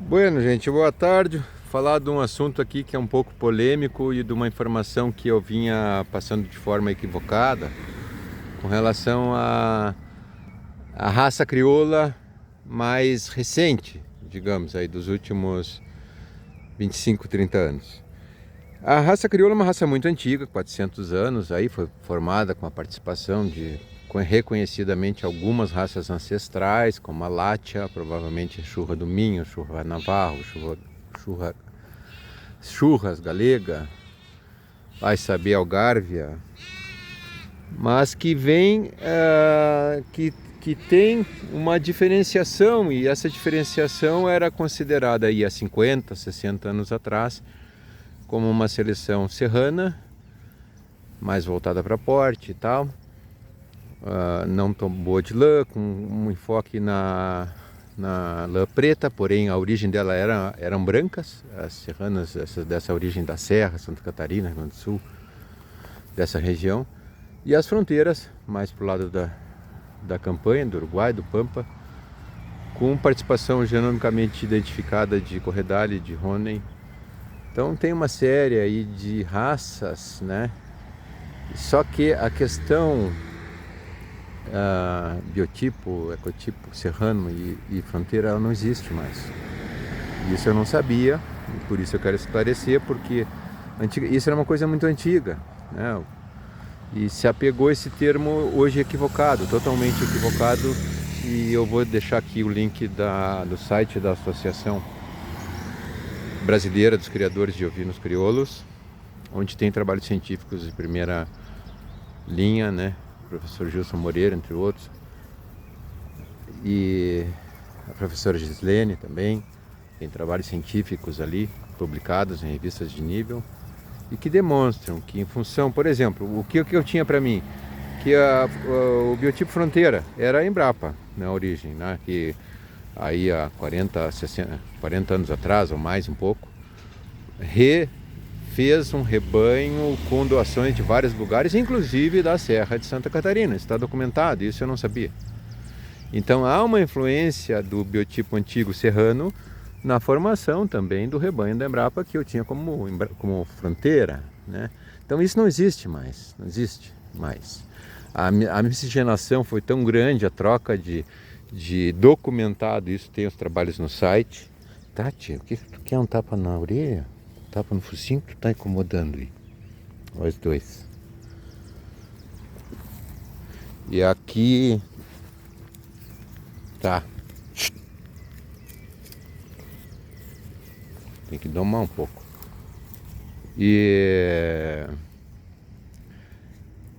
Bueno, gente, boa tarde. Falar de um assunto aqui que é um pouco polêmico e de uma informação que eu vinha passando de forma equivocada com relação à raça crioula mais recente, digamos, aí dos últimos 25, 30 anos. A raça crioula é uma raça muito antiga, 400 anos, aí foi formada com a participação de reconhecidamente algumas raças ancestrais, como a Látia, provavelmente a Churra do Minho, Churra Navarro, Churra, Churras Galega, vai saber Algárvia, mas que vem, que tem uma diferenciação, e essa diferenciação era considerada aí há 50, 60 anos atrás como uma seleção serrana, mais voltada para porte e tal, não tão boa de lã, com um enfoque na lã preta, porém a origem dela eram brancas, as serranas dessa origem da Serra, Santa Catarina, Rio Grande do Sul, dessa região, e as fronteiras, mais para o lado da campanha, do Uruguai, do Pampa, com participação genomicamente identificada de Corredale, de Rhône. Então tem uma série aí de raças, né? Só que a questão biotipo, ecotipo, serrano e fronteira, ela não existe mais. Isso eu não sabia, por isso eu quero esclarecer, porque isso era uma coisa muito antiga, né? E se apegou esse termo hoje equivocado, totalmente equivocado, e eu vou deixar aqui o link do site da Associação Brasileira dos Criadores de Ovinos Crioulos, onde tem trabalhos científicos de primeira linha, né? O professor Gilson Moreira, entre outros, e a professora Gislene também, tem trabalhos científicos ali, publicados em revistas de nível, e que demonstram que em função, por exemplo, o que eu tinha para mim, que o biotipo fronteira era a Embrapa, na origem, né? Que aí há 40 anos atrás, ou mais um pouco, fez um rebanho com doações de vários lugares, inclusive da Serra de Santa Catarina. Está documentado, isso eu não sabia. Então há uma influência do biotipo antigo serrano na formação também do rebanho da Embrapa, que eu tinha como fronteira, né? Então isso não existe mais, não existe mais. A miscigenação foi tão grande, a troca de documentado, isso tem os trabalhos no site. Tati, o que tu quer? Um tapa na orelha? Tapa no focinho que tu tá incomodando aí. Os dois. E aqui tá. Tem que domar um pouco. E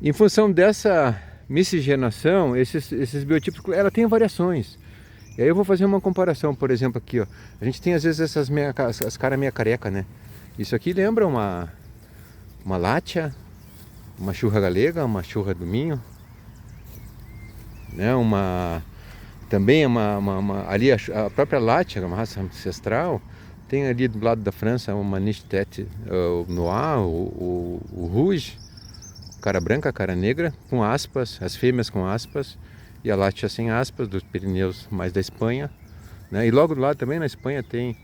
em função dessa miscigenação, esses biotipos, ela tem variações. E aí eu vou fazer uma comparação, por exemplo, aqui, ó. A gente tem às vezes as caras meia careca, né? Isso aqui lembra uma látia, uma churra galega, uma churra do Minho, né? Também ali a própria látia, uma raça ancestral, tem ali do lado da França uma Niche Tête Noir, o Rouge, cara branca, cara negra, com aspas, as fêmeas com aspas, e a látia sem aspas, dos Pirineus mais da Espanha, né? E logo do lado também na Espanha tem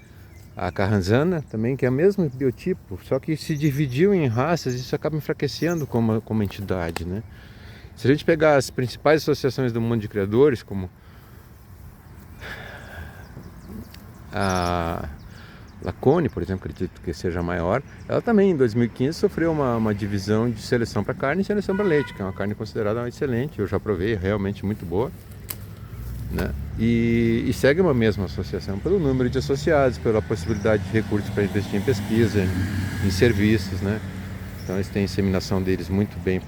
a Carranzana também, que é o mesmo biotipo, só que se dividiu em raças, isso acaba enfraquecendo como entidade, né? Se a gente pegar as principais associações do mundo de criadores, como a Lacone, por exemplo, acredito que seja a maior, ela também em 2015 sofreu uma divisão de seleção para carne e seleção para leite, que é uma carne considerada excelente, eu já provei, realmente muito boa, né? E segue uma mesma associação pelo número de associados, pela possibilidade de recursos para investir em pesquisa, em serviços, né? Então eles têm a inseminação deles muito bem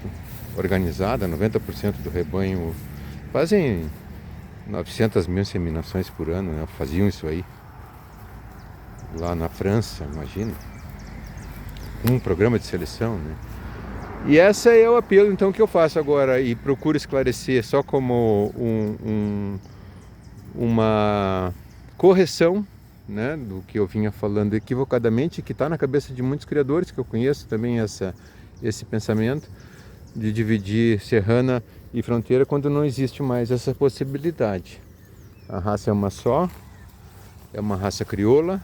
organizada, 90% do rebanho fazem 900 mil inseminações por ano, né? Faziam isso aí lá na França, imagina, um programa de seleção, né? E esse é o apelo então que eu faço agora, e procuro esclarecer só como uma correção, né, do que eu vinha falando equivocadamente, que está na cabeça de muitos criadores que eu conheço também, esse pensamento de dividir serrana e fronteira, quando não existe mais essa possibilidade. A raça é uma só, é uma raça crioula,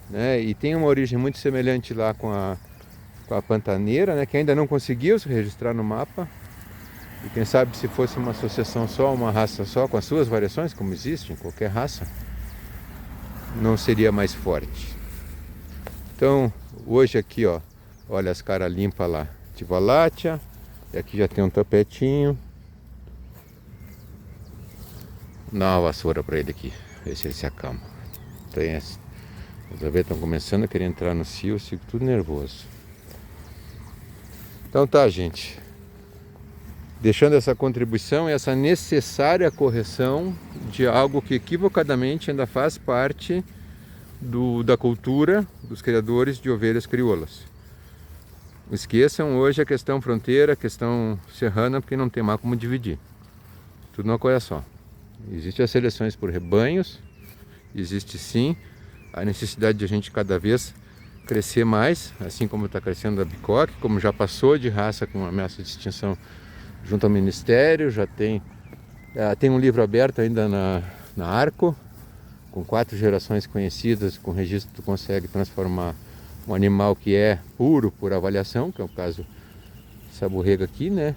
né? E tem uma origem muito semelhante lá com a pantaneira, né? Que ainda não conseguiu se registrar no mapa. E quem sabe se fosse uma associação só, uma raça só, com as suas variações, como existe em qualquer raça, não seria mais forte. Então, hoje aqui, ó, olha as caras limpas lá, Tivalátia, e aqui já tem um tapetinho. Dá uma vassoura para ele aqui, ver se ele se acalma. Tem essa. Os abelhas estão começando a querer entrar no cio, eu fico tudo nervoso. Então tá, gente. Deixando essa contribuição e essa necessária correção de algo que equivocadamente ainda faz parte da cultura dos criadores de ovelhas crioulas. Não esqueçam hoje a questão fronteira, a questão serrana, porque não tem mais como dividir. Tudo numa coisa só. Existem as seleções por rebanhos, existe sim a necessidade de a gente cada vez crescer mais, assim como está crescendo a bicoque, como já passou de raça com ameaça de extinção junto ao Ministério, já tem um livro aberto ainda na Arco, com 4 gerações conhecidas, com registro tu consegue transformar um animal que é puro por avaliação, que é o caso dessa borrega aqui, né,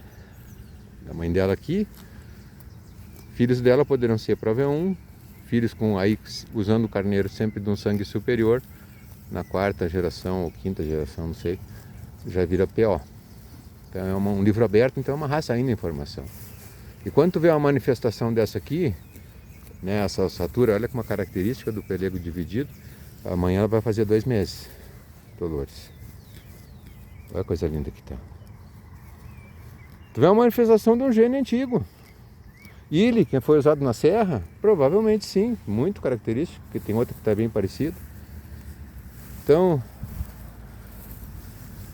da mãe dela aqui. Filhos dela poderão ser prova 1, filhos com aí usando o carneiro sempre de um sangue superior, na 4ª geração ou 5ª geração, não sei, já vira PO. Então é um livro aberto, então é uma raça ainda em formação. E quando tu vê uma manifestação dessa aqui, né, essa ossatura, olha com uma característica do pelego dividido, amanhã ela vai fazer 2 meses, Dolores. Olha a coisa linda que tá. Tu vê uma manifestação de um gene antigo. Ele, que foi usado na serra, provavelmente sim, muito característico, porque tem outra que está bem parecida. Então,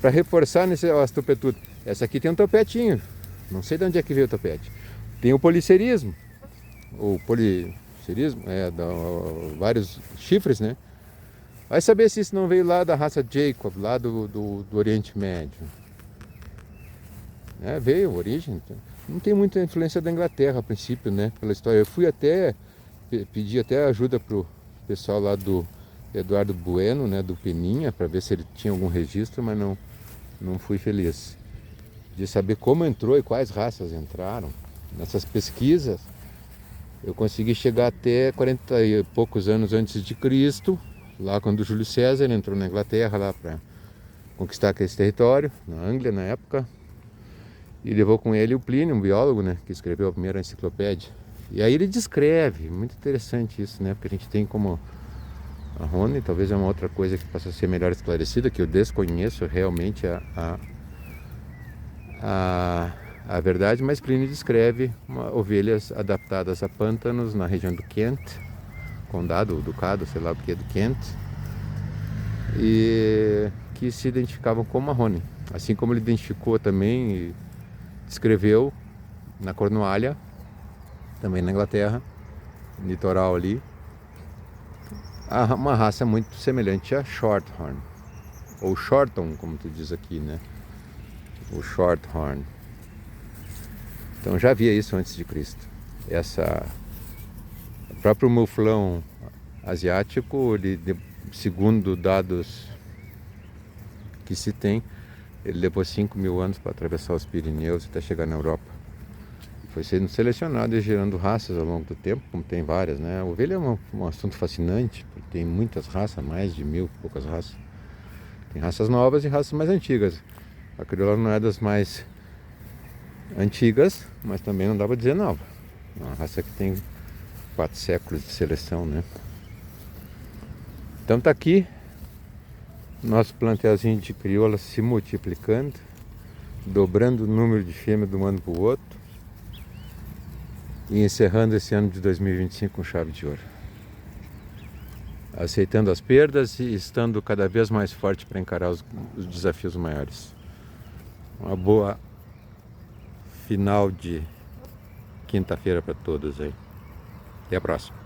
para reforçar as topetudas, essa aqui tem um topetinho, não sei de onde é que veio o topete. Tem o policerismo, vários chifres, né? Vai saber se isso não veio lá da raça Jacob, lá do Oriente Médio. Veio, origem. Não tem muita influência da Inglaterra a princípio, né? Pela história. Eu fui pedi até ajuda pro pessoal lá do Eduardo Bueno, né? Do Peninha, para ver se ele tinha algum registro, mas não fui feliz de saber como entrou e quais raças entraram. Nessas pesquisas, eu consegui chegar até 40 e poucos anos antes de Cristo, lá quando Júlio César entrou na Inglaterra lá para conquistar aquele território, na Anglia na época. E levou com ele o Plínio, um biólogo, né, que escreveu a primeira enciclopédia. E aí ele descreve, muito interessante isso, né, porque a gente tem como a Rony, talvez é uma outra coisa que possa ser melhor esclarecida, que eu desconheço realmente a verdade, mas Plínio descreve ovelhas adaptadas a pântanos na região do Kent, condado, ducado, sei lá o que é do Kent, e que se identificavam como marrone, assim como ele identificou também e descreveu na Cornualha, também na Inglaterra, no litoral ali, uma raça muito semelhante a Shorthorn, ou Shorton, como tu diz aqui, né? O Shorthorn. Então já havia isso antes de Cristo. O próprio muflão asiático, segundo dados que se tem, ele levou 5.000 anos para atravessar os Pirineus até chegar na Europa. Foi sendo selecionado e gerando raças ao longo do tempo, como tem várias, né? A ovelha é um assunto fascinante, porque tem muitas raças, mais de 1.000 e poucas raças. Tem raças novas e raças mais antigas. A crioula não é das mais antigas, mas também não dá para dizer nova. É uma raça que tem 4 séculos de seleção, né? Então tá aqui nosso plantelzinho de crioula se multiplicando, dobrando o número de fêmeas de um ano para o outro e encerrando esse ano de 2025 com chave de ouro. Aceitando as perdas e estando cada vez mais forte para encarar os desafios maiores. Uma boa final de quinta-feira para todos aí. Até a próxima.